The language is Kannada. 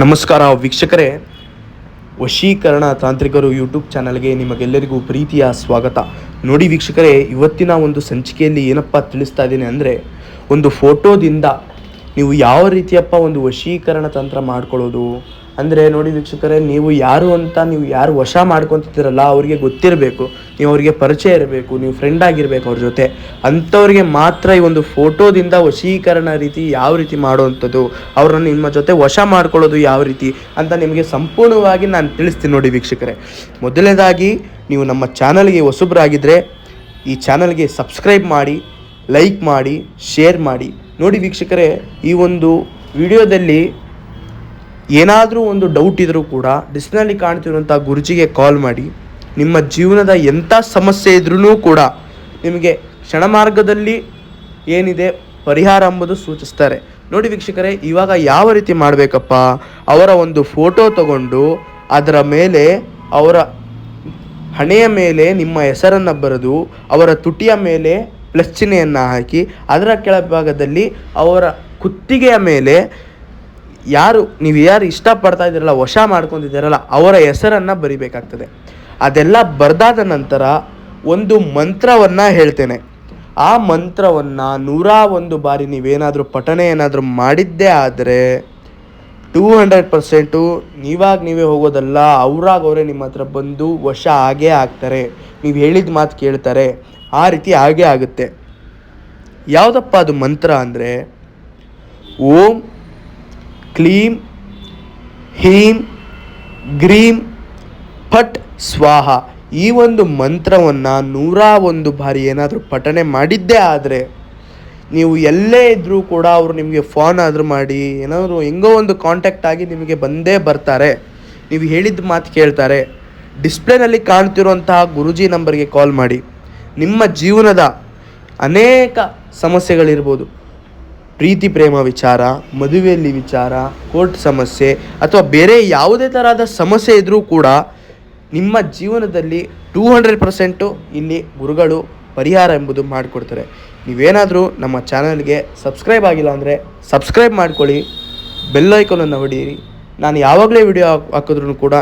ನಮಸ್ಕಾರ ವೀಕ್ಷಕರೇ, ವಶೀಕರಣ ತಾಂತ್ರಿಕರು ಯೂಟ್ಯೂಬ್ ಚಾನಲ್ಗೆ ನಿಮಗೆಲ್ಲರಿಗೂ ಪ್ರೀತಿಯ ಸ್ವಾಗತ. ನೋಡಿ ವೀಕ್ಷಕರೇ, ಇವತ್ತಿನ ಒಂದು ಸಂಚಿಕೆಯಲ್ಲಿ ಏನಪ್ಪ ತಿಳಿಸ್ತಾ ಇದ್ದೀನಿ ಅಂದರೆ, ಒಂದು ಫೋಟೋದಿಂದ ನೀವು ಯಾವ ರೀತಿಯಪ್ಪ ಒಂದು ವಶೀಕರಣ ತಂತ್ರ ಮಾಡ್ಕೊಳ್ಳೋದು ಅಂದರೆ, ನೋಡಿ ವೀಕ್ಷಕರೇ, ನೀವು ಯಾರು ಅಂತ ನೀವು ಯಾರು ವಶ ಮಾಡ್ಕೊತಿದ್ದೀರಲ್ಲ ಅವರಿಗೆ ಗೊತ್ತಿರಬೇಕು, ನೀವು ಅವರಿಗೆ ಪರಿಚಯ ಇರಬೇಕು, ನೀವು ಫ್ರೆಂಡ್ ಆಗಿರಬೇಕು ಅವ್ರ ಜೊತೆ. ಅಂಥವ್ರಿಗೆ ಮಾತ್ರ ಈ ಒಂದು ಫೋಟೋದಿಂದ ವಶೀಕರಣ ರೀತಿ ಯಾವ ರೀತಿ ಮಾಡುವಂಥದ್ದು, ಅವ್ರನ್ನ ನಿಮ್ಮ ಜೊತೆ ವಶ ಮಾಡ್ಕೊಳ್ಳೋದು ಯಾವ ರೀತಿ ಅಂತ ನಿಮಗೆ ಸಂಪೂರ್ಣವಾಗಿ ನಾನು ತಿಳಿಸ್ತೀನಿ. ನೋಡಿ ವೀಕ್ಷಕರೇ, ಮೊದಲನೇದಾಗಿ ನೀವು ನಮ್ಮ ಚಾನಲ್ಗೆ ಹೊಸಬ್ರಾಗಿದ್ದರೆ ಈ ಚಾನಲ್ಗೆ ಸಬ್ಸ್ಕ್ರೈಬ್ ಮಾಡಿ, ಲೈಕ್ ಮಾಡಿ, ಶೇರ್ ಮಾಡಿ. ನೋಡಿ ವೀಕ್ಷಕರೇ, ಈ ಒಂದು ವಿಡಿಯೋದಲ್ಲಿ ಏನಾದರೂ ಒಂದು ಡೌಟ್ ಇದ್ದರೂ ಕೂಡ ಡಿಸ್ಪ್ಲೇನಲ್ಲಿ ಕಾಣ್ತಿರುವಂಥ ಗುರುಜಿಗೆ ಕಾಲ್ ಮಾಡಿ. ನಿಮ್ಮ ಜೀವನದ ಎಂಥ ಸಮಸ್ಯೆ ಇದ್ರೂ ಕೂಡ ನಿಮಗೆ ಕ್ಷಣ ಮಾರ್ಗದಲ್ಲಿ ಏನಿದೆ ಪರಿಹಾರ ಎಂಬುದು ಸೂಚಿಸ್ತಾರೆ. ನೋಡಿ ವೀಕ್ಷಕರೇ, ಇವಾಗ ಯಾವ ರೀತಿ ಮಾಡಬೇಕಪ್ಪ, ಅವರ ಒಂದು ಫೋಟೋ ತಗೊಂಡು ಅದರ ಮೇಲೆ ಅವರ ಹಣೆಯ ಮೇಲೆ ನಿಮ್ಮ ಹೆಸರನ್ನು ಬರೆದು ಅವರ ತುಟಿಯ ಮೇಲೆ ಪ್ಲಸ್ ಚಿಹ್ನೆಯನ್ನು ಹಾಕಿ ಅದರ ಕೆಳಭಾಗದಲ್ಲಿ ಅವರ ಕುತ್ತಿಗೆಯ ಮೇಲೆ ನೀವು ಯಾರು ಇಷ್ಟಪಡ್ತಾ ಇದ್ದೀರಲ್ಲ, ವಶ ಮಾಡ್ಕೊತಿದ್ದೀರಲ್ಲ, ಅವರ ಹೆಸರನ್ನು ಬರಿಬೇಕಾಗ್ತದೆ. ಅದೆಲ್ಲ ಬರೆದಾದ ನಂತರ ಒಂದು ಮಂತ್ರವನ್ನು ಹೇಳ್ತೇನೆ. ಆ ಮಂತ್ರವನ್ನು 101 ಬಾರಿ ನೀವೇನಾದರೂ ಪಠನೆ ಏನಾದರೂ ಮಾಡಿದ್ದೇ ಆದರೆ 200% ನೀವೇ ಹೋಗೋದಲ್ಲ, ಅವರೇ ನಿಮ್ಮ ಹತ್ರ ಬಂದು ವಶ ಆಗೇ ಆಗ್ತಾರೆ. ನೀವು ಹೇಳಿದ ಮಾತು ಕೇಳ್ತಾರೆ, ಆ ರೀತಿ ಆಗೇ ಆಗುತ್ತೆ. ಯಾವುದಪ್ಪ ಅದು ಮಂತ್ರ ಅಂದರೆ, ಓಂ ಕ್ಲೀಂ ಹೀಂ ಗ್ರೀಂ ಫಟ್ ಸ್ವಾಹ. ಈ ಒಂದು ಮಂತ್ರವನ್ನು 101 ಬಾರಿ ಏನಾದರೂ ಪಠನೆ ಮಾಡಿದ್ದೇ ಆದರೆ ನೀವು ಎಲ್ಲೇ ಇದ್ದರೂ ಕೂಡ ಅವರು ನಿಮಗೆ ಫೋನ್ ಆದರೂ ಮಾಡಿ ಏನಾದರೂ ಹೆಂಗೋ ಒಂದು ಕಾಂಟ್ಯಾಕ್ಟ್ ಆಗಿ ನಿಮಗೆ ಬಂದೇ ಬರ್ತಾರೆ. ನೀವು ಹೇಳಿದ ಮಾತು ಕೇಳ್ತಾರೆ. ಡಿಸ್ಪ್ಲೇನಲ್ಲಿ ಕಾಣ್ತಿರುವಂತಹ ಗುರುಜಿ ನಂಬರ್ಗೆ ಕಾಲ್ ಮಾಡಿ. ನಿಮ್ಮ ಜೀವನದ ಅನೇಕ ಸಮಸ್ಯೆಗಳಿರ್ಬೋದು, ಪ್ರೀತಿ ಪ್ರೇಮ ವಿಚಾರ, ಮದುವೆಯಲ್ಲಿ ವಿಚಾರ, ಕೋರ್ಟ್ ಸಮಸ್ಯೆ ಅಥವಾ ಬೇರೆ ಯಾವುದೇ ಥರದ ಸಮಸ್ಯೆ ಇದ್ದರೂ ಕೂಡ ನಿಮ್ಮ ಜೀವನದಲ್ಲಿ 200% ಇಲ್ಲಿ ಗುರುಗಳು ಪರಿಹಾರ ಎಂಬುದು ಮಾಡಿಕೊಡ್ತಾರೆ. ನೀವೇನಾದರೂ ನಮ್ಮ ಚಾನಲ್ಗೆ ಸಬ್ಸ್ಕ್ರೈಬ್ ಆಗಿಲ್ಲ ಅಂದರೆ ಸಬ್ಸ್ಕ್ರೈಬ್ ಮಾಡ್ಕೊಳ್ಳಿ, ಬೆಲ್ ಐಕಾನನ್ನು ಹೊಡೀರಿ. ನಾನು ಯಾವಾಗಲೇ ವಿಡಿಯೋ ಹಾಕಿದ್ರೂ ಕೂಡ